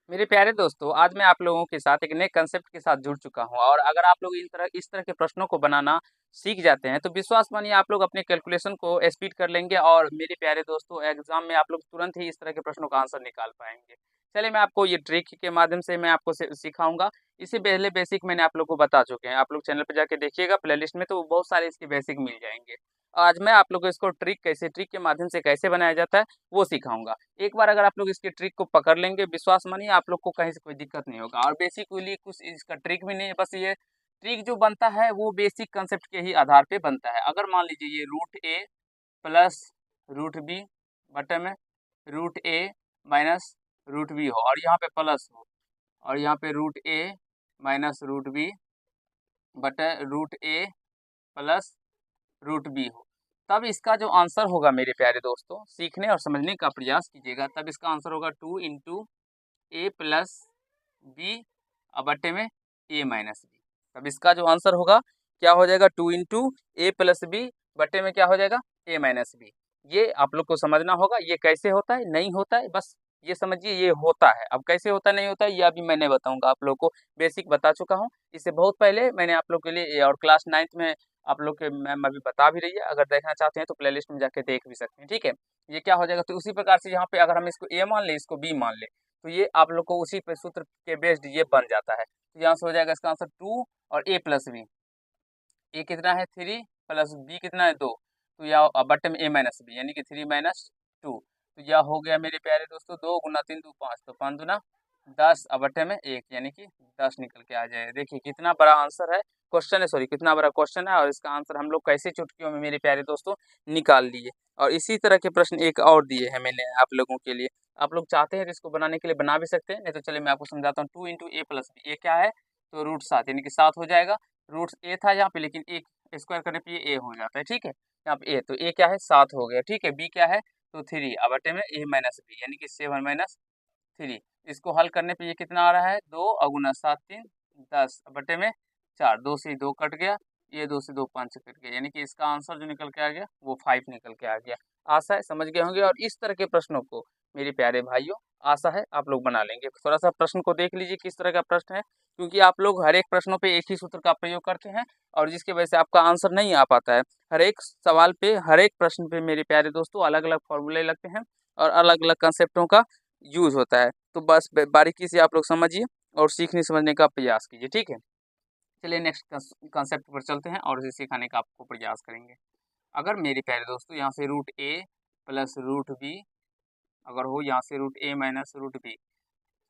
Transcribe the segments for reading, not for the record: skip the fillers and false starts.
मेरे प्यारे दोस्तों, आज मैं आप लोगों के साथ एक नए कंसेप्ट के साथ जुड़ चुका हूँ और अगर आप लोग इस तरह के प्रश्नों को बनाना सीख जाते हैं, तो विश्वास मानिए आप लोग अपने कैलकुलेशन को स्पीड कर लेंगे और मेरे प्यारे दोस्तों एग्ज़ाम में आप लोग तुरंत ही इस तरह के प्रश्नों का आंसर निकाल पाएँगे। चलिए मैं आपको ये ट्रिक के माध्यम से मैं आपको सिखाऊँगा। इससे पहले बेसिक मैंने आप लोग को बता चुके हैं। आप लोग चैनल पे जाके देखिएगा प्लेलिस्ट में तो बहुत सारे इसके बेसिक मिल जाएँगे। आज मैं आप लोग को इसको ट्रिक के माध्यम से कैसे बनाया जाता है, वो सिखाऊँगा। एक बार अगर आप लोग इसके ट्रिक को पकड़ लेंगे, विश्वास मानिए आप लोग को कहीं से कोई दिक्कत नहीं होगा और बेसिकली कुछ इसका ट्रिक भी नहीं है, बस ये ट्रिक जो बनता है वो बेसिक कांसेप्ट के ही आधार पे बनता है। अगर मान लीजिए ये रूट ए प्लस रूट बी बटे में रूट ए माइनस रूट बी हो और यहाँ पे प्लस हो और यहाँ पे रूट ए माइनस रूट बी बटे रूट ए प्लस रूट बी हो, तब इसका जो आंसर होगा मेरे प्यारे दोस्तों, सीखने और समझने का प्रयास कीजिएगा, तब इसका आंसर होगा 2 इंटू ए प्लस बी बटे में ए माइनस बी। तब इसका जो आंसर होगा क्या हो जाएगा, 2 इंटू ए प्लस बी बटे में क्या हो जाएगा, ए माइनस बी। ये आप लोग को समझना होगा, ये कैसे होता है नहीं होता है, बस ये समझिए ये होता है। अब कैसे होता है नहीं होता है ये अभी मैं नहीं बताऊंगा, आप लोग को बेसिक बता चुका हूँ। इससे बहुत पहले मैंने आप लोग के लिए और क्लास 9th में आप लोग के मैम अभी बता भी रही है, अगर देखना चाहते हैं तो प्लेलिस्ट में जाके देख भी सकते हैं, ठीक है। ये क्या हो जाएगा, तो उसी प्रकार से यहाँ पे अगर हम इसको ए मान ले, इसको बी मान ले, तो ये आप लोग को उसी पे सूत्र के बेस्ड ये बन जाता है। तो यहाँ से हो जाएगा इसका आंसर 2 और ए प्लस बी। ए कितना है 3 प्लस बी कितना है 2, तो यह बटे में ए माइनस बी यानी कि 3 माइनस 2। तो यह हो गया मेरे प्यारे दोस्तों 2 गुना 3 2 5, तो 5 दूना 10 बटे में 1 यानी कि 10 निकल के आ जाए। देखिए कितना बड़ा आंसर है, क्वेश्चन है, सॉरी कितना बड़ा क्वेश्चन है और इसका आंसर हम लोग कैसे चुटकियों में मेरे प्यारे दोस्तों निकाल लिए। और इसी तरह के प्रश्न एक और दिए हैं मैंने आप लोगों के लिए। आप लोग चाहते हैं तो इसको बनाने के लिए बना भी सकते हैं, नहीं तो चलिए मैं आपको समझाता हूँ। 2 इंटू ए प्लस बी, ए क्या है तो रूट 7 यानी कि 7 हो जाएगा। रूट ए था यहाँ पे, लेकिन एक स्क्वायर करने पे ये ए हो जाता है, ठीक है। यहाँ पे ए, तो ए क्या है 7 हो गया, ठीक है। बी क्या है तो 3 अब बटे में ए माइनस बी यानी कि 7 माइनस 3। इसको हल करने पे ये कितना आ रहा है 2 अगुना 7 3 10 बटे में 4, 2 से 2 कट गया, ये 2 से 2 5 कट गया, यानी कि इसका आंसर जो निकल के आ गया वो 5 निकल के आ गया। आशा है समझ गए होंगे और इस तरह के प्रश्नों को मेरे प्यारे भाइयों आशा है आप लोग बना लेंगे। थोड़ा सा प्रश्न को देख लीजिए किस तरह का प्रश्न है, क्योंकि आप लोग हर एक प्रश्नों पे एक ही सूत्र का प्रयोग करते हैं और जिसकी वजह से आपका आंसर नहीं आ पाता है। हर एक सवाल पे हर एक प्रश्न पे मेरे प्यारे दोस्तों अलग अलग फॉर्मूले लगते हैं और अलग अलग कंसेप्टों का यूज होता है। तो बस बारीकी से आप लोग समझिए और सीखने समझने का प्रयास कीजिए, ठीक है। चलिए नेक्स्ट कंसेप्ट पर चलते हैं और इसे सिखाने का आपको प्रयास करेंगे। अगर मेरे प्यारे दोस्तों यहाँ से रूट ए प्लस रूट बी अगर हो, यहाँ से रूट ए माइनस रूट बी,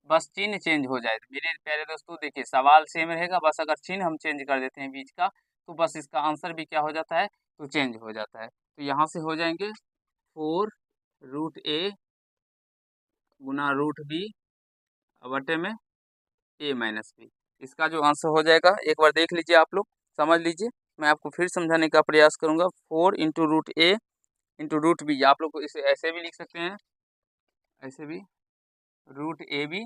बस चिन्ह चेंज हो जाए तो मेरे प्यारे दोस्तों देखिए सवाल सेम रहेगा, बस अगर चिन्ह हम चेंज कर देते हैं बीच का, तो बस इसका आंसर भी क्या हो जाता है तो चेंज हो जाता है। तो यहाँ से हो जाएंगे 4 रूट ए गुना रूट बी बटे में ए माइनस बी। इसका जो आंसर हो जाएगा एक बार देख लीजिए, आप लोग समझ लीजिए, मैं आपको फिर समझाने का प्रयास करूंगा। 4 इंटू रूट ए इंटू रूट बी, आप लोग को इसे ऐसे भी लिख सकते हैं, ऐसे भी रूट ए बी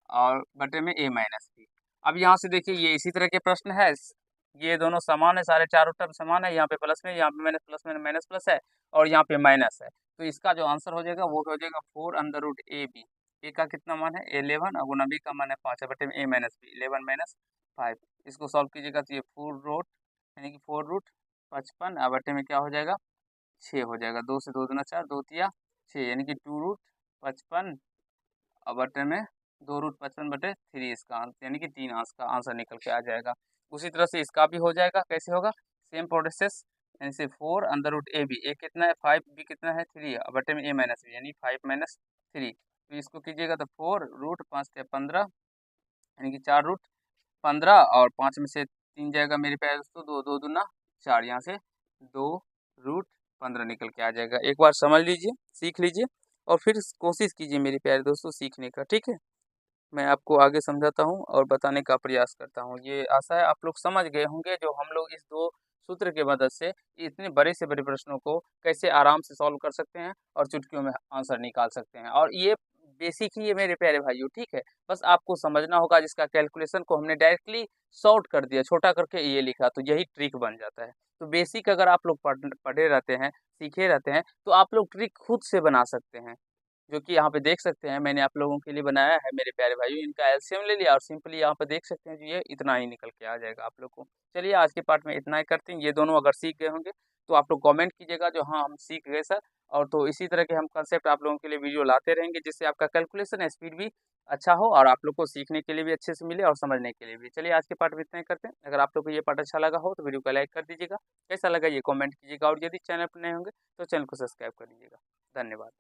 और बटे में ए माइनस बी। अब यहाँ से देखिए ये इसी तरह के प्रश्न है, ये दोनों समान है, सारे चारों टर्म समान है, यहाँ पे प्लस में, यहाँ पे माइनस प्लस में माइनस प्लस है और यहाँ पे माइनस है। तो इसका जो आंसर हो जाएगा वो हो जाएगा 4 अंडर रूट ए बी। ए का कितना मान है 11 और गुना बी का मान है 5 बटे में ए माइनस बी 11 माइनस 5। इसको सॉल्व कीजिएगा तो ये 4 रूट यानी कि 4 रूट 55 बटे में क्या हो जाएगा 6 हो जाएगा। 2 से 2 दूना 4, 2 तिया 6 यानी कि 2 रूट 55 बटे में 2 रूट 55 बटे 3, इसका आंसर यानी कि 3 अंश का आंसर निकल के आ जाएगा। उसी तरह से इसका भी हो जाएगा, कैसे होगा सेम प्रोसेस, यानी से 4 अंडर रूट ए बी, ए कितना है 5, बी कितना है 3 बटे में ए माइनस बी यानी 5 माइनस 3। तो इसको कीजिएगा तो 4 रूट 5 से 15 यानी कि 4 रूट 15 और 5 में से 3 जाएगा मेरे प्यारे दोस्तों, 2 2 दूना 4, यहाँ से 2 रूट 15 निकल के आ जाएगा। एक बार समझ लीजिए, सीख लीजिए और फिर कोशिश कीजिए मेरे प्यारे दोस्तों सीखने का, ठीक है। मैं आपको आगे समझाता हूँ और बताने का प्रयास करता हूँ। ये आशा है आप लोग समझ गए होंगे, जो हम लोग इस 2 सूत्र की मदद से इतने बड़े से बड़े प्रश्नों को कैसे आराम से सॉल्व कर सकते हैं और चुटकियों में आंसर निकाल सकते हैं। और ये बेसिक ही है मेरे प्यारे भाइयों, ठीक है। बस आपको समझना होगा, जिसका कैलकुलेशन को हमने डायरेक्टली शॉर्ट कर दिया, छोटा करके ये लिखा, तो यही ट्रिक बन जाता है। तो बेसिक अगर आप लोग पढ़े रहते हैं, सीखे रहते हैं, तो आप लोग ट्रिक खुद से बना सकते हैं। जो कि यहाँ पे देख सकते हैं मैंने आप लोगों के लिए बनाया है मेरे प्यारे भाइयों। इनका एलसीएम ले लिया और सिंपली यहाँ पे देख सकते हैं जो ये इतना ही निकल के आ जाएगा आप लोग को। चलिए आज के पार्ट में इतना ही करते हैं। ये दोनों अगर सीख गए होंगे तो आप लोग कमेंट कीजिएगा जो हाँ हम सीख गए सर। और तो इसी तरह के हम कंसेप्ट आप लोगों के लिए वीडियो लाते रहेंगे जिससे आपका कैलकुलेशन स्पीड भी अच्छा हो और आप लोग को सीखने के लिए भी अच्छे से मिले और समझने के लिए भी। चलिए आज के पार्ट में इतना ही करते हैं। अगर आप लोग को ये पार्ट अच्छा लगा हो तो वीडियो को लाइक कर दीजिएगा। कैसा लगा ये कमेंट कीजिएगा और यदि चैनल पर नए होंगे तो चैनल को सब्सक्राइब कर लीजिएगा। धन्यवाद।